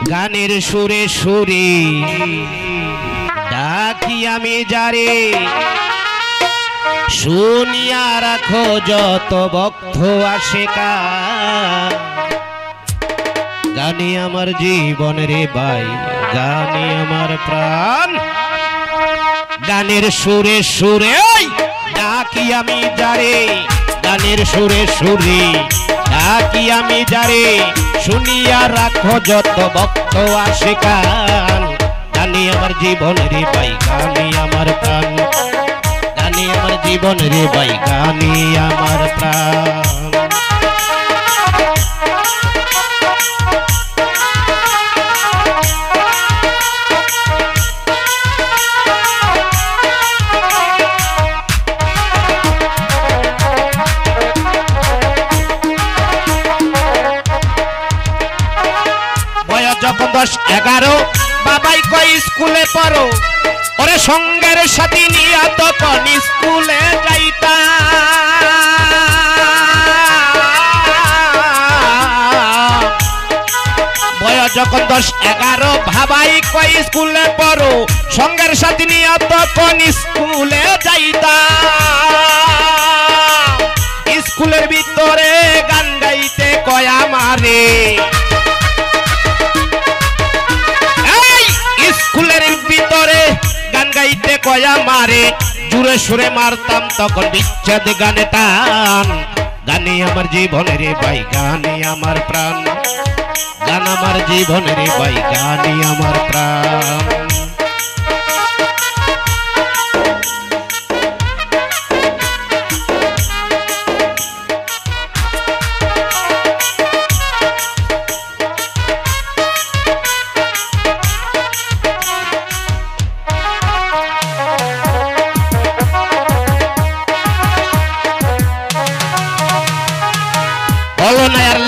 গানের সুরে সুরে ডাকি আমি যারে শুনিয়া রাখো যত ভক্ত আশিকা গানে আমার জীবন রে ভাই গানে আমার প্রাণ গানের সুরে সুরে ডাকি আমি যারে গানের সুরে সুরে ডাকি আমি যারে শুনিয়া রাখো যত ভক্ত আশিকা গানে আমার জীবন রে ভাই গানে আমার প্রাণ গানে আমার জীবন রে ভাই গানে আমার প্রাণ যখন 10-11 বাবাই কই স্কুলে পড়ো ওরে সঙ্গের সাথী নিয়া তখন স্কুলে যাইতা বয়স যখন 10-11 বাবাই কই স্কুলে পড়ো সঙ্গের সাথী নিয়া তখন স্কুলে যাইতা স্কুলের ভিতরে গান গাইতে কয় আমারে স্কুলের ভিতরে গান গাইতে কয়া মারে জুড়ে সুরে মারতাম তখন বিচ্ছেদ গানে টান গানে আমার জীবন রে ভাই গানে আমার প্রাণ গান আমার জীবন রে ভাই গানে আমার প্রাণ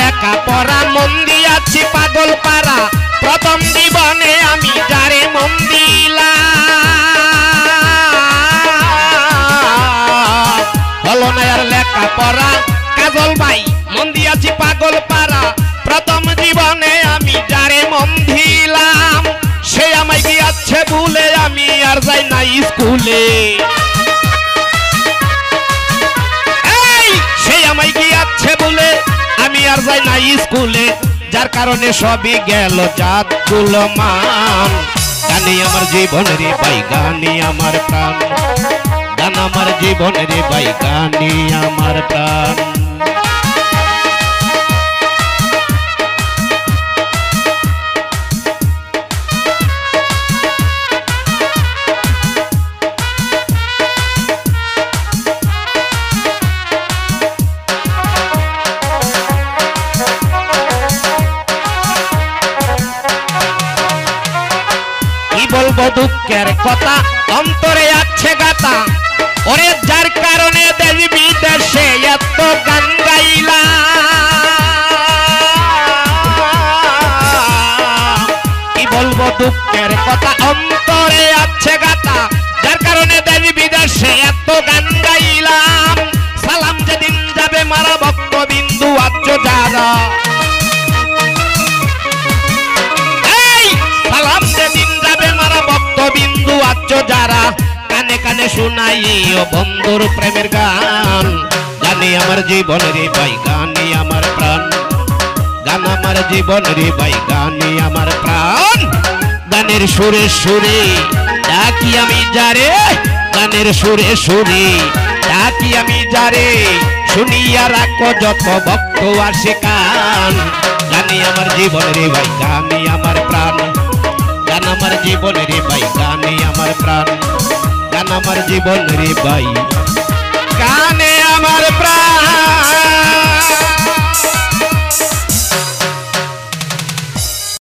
লেখা পড়া মন দিয়াছি পাগল পারা প্রথম জীবনে আমি যারে মন দিলাম হলো না আর লেখা পড়া কাজল ভাই মন দিয়াছি পাগল পারা প্রথম জীবনে আমি যারে মন দিলাম সে আমায় গিয়াছে ভুলে আমি আর যাই না স্কুলে সে আমায় গিয়াছে ভুলে আমি আর যাই না স্কুলে যার কারণে সবই গেল জাত কুলমান গানে আমার জীবন রে ভাই গানে আমার প্রাণ গান আমার জীবন রে ভাই গানে আমার প্রাণ বলবো দুঃখের কথা অন্তরে আছে গাতা ওরে যার কারণে দেশ বিদেশে এত গান গাইলা কি বলবো দুঃখের কথা অন্তরে আছে গাতা যার কারণে দেশ বিদেশে এত গান গাইলাম সালাম যেদিন যাবে মারা ভক্ত বিন্দু আচ্ছ যারা সালাম যেদিন যাবে মারা ভক্ত বিন্দু আচ্ছ যারা কানে কানে শুনাইও বন্ধুর প্রেমের গান গানে আমার জীবন রে ভাই গানে আমার প্রাণ গান আমার জীবন রে ভাই গানে আমার প্রাণ গানের সুরে সুরে ডাকি আমি যারে গানের সুরে সুরে ডাকি আমি যারে শুনিয়া রাখো যত ভক্ত আশিকান গানে আমার জীবন রে ভাই গানে আমার প্রাণ গান আমার জীবন রে ভাই গানে আমার প্রাণ গান আমার জীবন রে ভাই গানে আমার প্রাণ